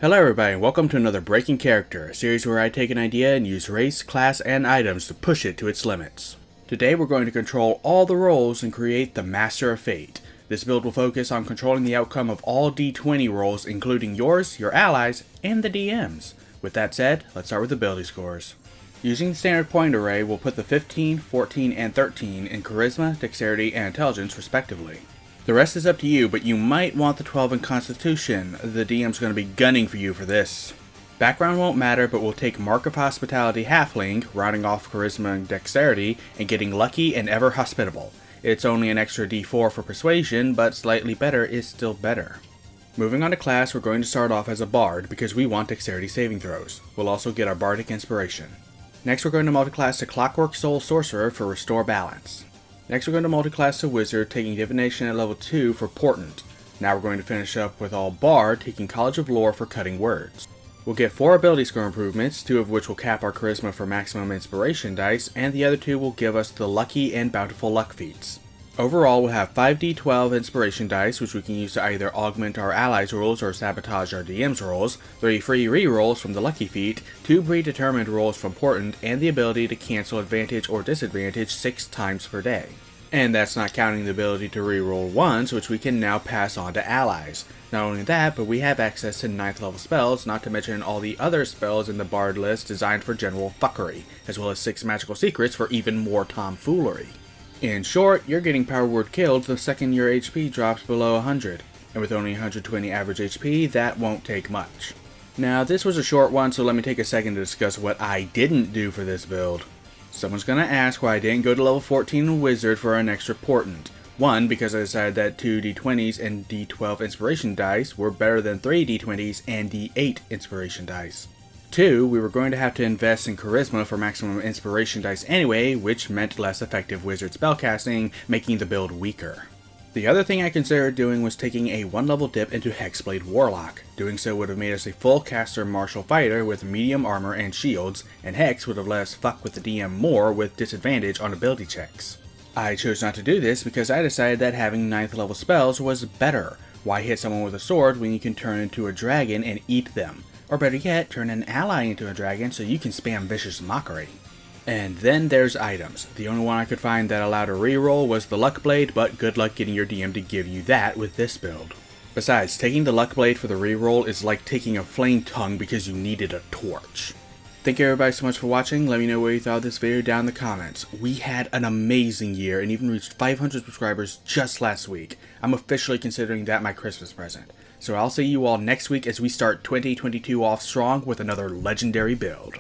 Hello everybody and welcome to another Breaking Character, a series where I take an idea and use race, class, and items to push it to its limits. Today we're going to control all the roles and create the Master of Fate. This build will focus on controlling the outcome of all D20 rolls, including yours, your allies, and the DM's. With that said, let's start with ability scores. Using the standard point array, we'll put the 15, 14, and 13 in Charisma, Dexterity, and Intelligence respectively. The rest is up to you, but you might want the 12 in Constitution. The DM's going to be gunning for you for this. Background won't matter, but we'll take Mark of Hospitality Halfling, rounding off Charisma and Dexterity, and getting Lucky and Ever Hospitable. It's only an extra D4 for Persuasion, but slightly better is still better. Moving on to class, we're going to start off as a Bard, because we want Dexterity saving throws. We'll also get our Bardic Inspiration. Next we're going to multiclass to Clockwork Soul Sorcerer for Restore Balance. Next we're going to multiclass to Wizard, taking Divination at level 2 for Portent. Now we're going to finish up with all Bard, taking College of Lore for Cutting Words. We'll get 4 ability score improvements, 2 of which will cap our Charisma for maximum Inspiration dice, and the other 2 will give us the Lucky and Bountiful Luck feats. Overall, we'll have 5d12 Inspiration dice, which we can use to either augment our allies' rolls or sabotage our DM's rolls, 3 free re-rolls from the Lucky feat, 2 predetermined rolls from Portent, and the ability to cancel advantage or disadvantage 6 times per day. And that's not counting the ability to re-roll ones, which we can now pass on to allies. Not only that, but we have access to 9th level spells, not to mention all the other spells in the Bard list designed for general fuckery, as well as 6 magical secrets for even more tomfoolery. In short, you're getting power word killed the second your HP drops below 100, and with only 120 average HP, that won't take much. Now, this was a short one, so let me take a second to discuss what I didn't do for this build. Someone's gonna ask why I didn't go to level 14 in Wizard for an extra Portent. 1, because I decided that 2 D20s and D12 Inspiration dice were better than 3 D20s and D8 Inspiration dice. 2, we were going to have to invest in Charisma for maximum Inspiration dice anyway, which meant less effective Wizard spellcasting, making the build weaker. The other thing I considered doing was taking a 1 level dip into Hexblade Warlock. Doing so would have made us a full caster martial fighter with medium armor and shields, and Hex would have let us fuck with the DM more with disadvantage on ability checks. I chose not to do this because I decided that having 9th level spells was better. Why hit someone with a sword when you can turn into a dragon and eat them? Or better yet, turn an ally into a dragon so you can spam Vicious Mockery. And then there's items. The only one I could find that allowed a reroll was the Luck Blade, but good luck getting your DM to give you that with this build. Besides, taking the Luck Blade for the reroll is like taking a flame tongue because you needed a torch. Thank you everybody so much for watching. Let me know what you thought of this video down in the comments. We had an amazing year and even reached 500 subscribers just last week. I'm officially considering that my Christmas present. So I'll see you all next week as we start 2022 off strong with another legendary build.